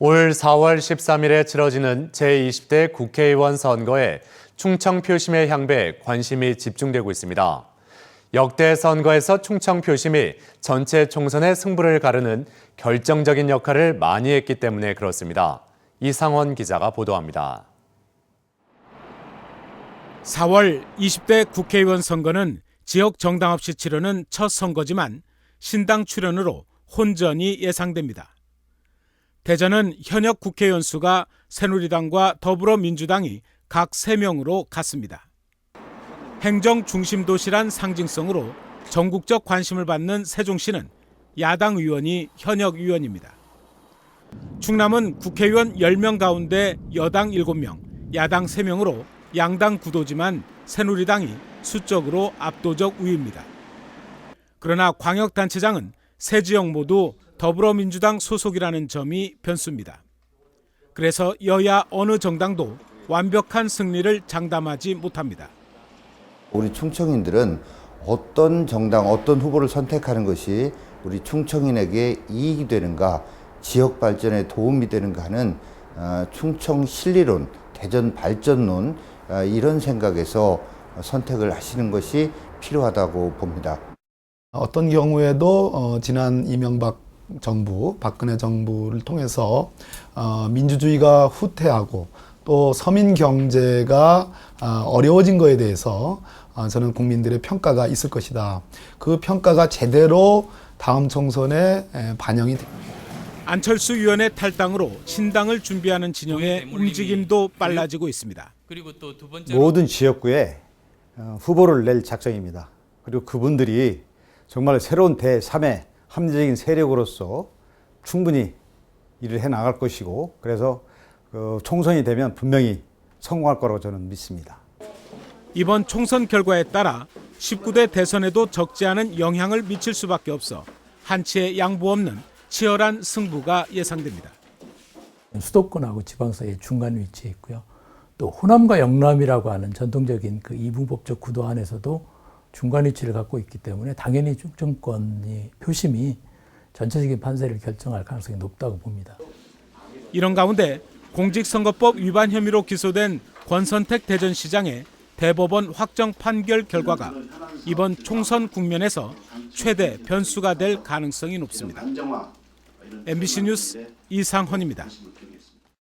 올 4월 13일에 치러지는 제20대 국회의원 선거에 충청 표심의 향배에 관심이 집중되고 있습니다. 역대 선거에서 충청 표심이 전체 총선의 승부를 가르는 결정적인 역할을 많이 했기 때문에 그렇습니다. 이상원 기자가 보도합니다. 4월 20대 국회의원 선거는 지역 정당 없이 치르는 첫 선거지만 신당 출연으로 혼전이 예상됩니다. 대전은 현역 국회의원 수가 새누리당과 더불어민주당이 각 3명으로 같습니다. 행정 중심 도시란 상징성으로 전국적 관심을 받는 세종시는 야당 의원이 현역 의원입니다. 충남은 국회의원 10명 가운데 여당 7명, 야당 3명으로 양당 구도지만 새누리당이 수적으로 압도적 우위입니다. 그러나 광역단체장은 세 지역 모두 더불어민주당 소속이라는 점이 변수입니다. 그래서 여야 어느 정당도 완벽한 승리를 장담하지 못합니다. 우리 충청인들은 어떤 정당, 어떤 후보를 선택하는 것이 우리 충청인에게 이익이 되는가, 지역 발전에 도움이 되는가 하는 충청 실리론, 대전 발전론 이런 생각에서 선택을 하시는 것이 필요하다고 봅니다. 어떤 경우에도 지난 이명박 정부, 박근혜 정부를 통해서 민주주의가 후퇴하고 또 서민 경제가 어려워진 것에 대해서 저는 국민들의 평가가 있을 것이다. 그 평가가 제대로 다음 총선에 반영이 됩니다. 안철수 의원의 탈당으로 신당을 준비하는 진영의 움직임도 빨라지고 있습니다. 모든 지역구에 후보를 낼 작정입니다. 그리고 그분들이 정말 새로운 제3의 합리적인 세력으로서 충분히 일을 해나갈 것이고 그래서 총선이 되면 분명히 성공할 거라고 저는 믿습니다. 이번 총선 결과에 따라 19대 대선에도 적지 않은 영향을 미칠 수밖에 없어 한치의 양보 없는 치열한 승부가 예상됩니다. 수도권하고 지방사이의 중간 위치에 있고요. 또 호남과 영남이라고 하는 전통적인 그 이분법적 구도 안에서도 중간 위치를 갖고 있기 때문에 당연히 충청권이 표심이 전체적인 판세를 결정할 가능성이 높다고 봅니다. 이런 가운데 공직선거법 위반 혐의로 기소된 권선택 대전시장의 대법원 확정 판결 결과가 이번 총선 국면에서 최대 변수가 될 가능성이 높습니다. MBC 뉴스 이상헌입니다.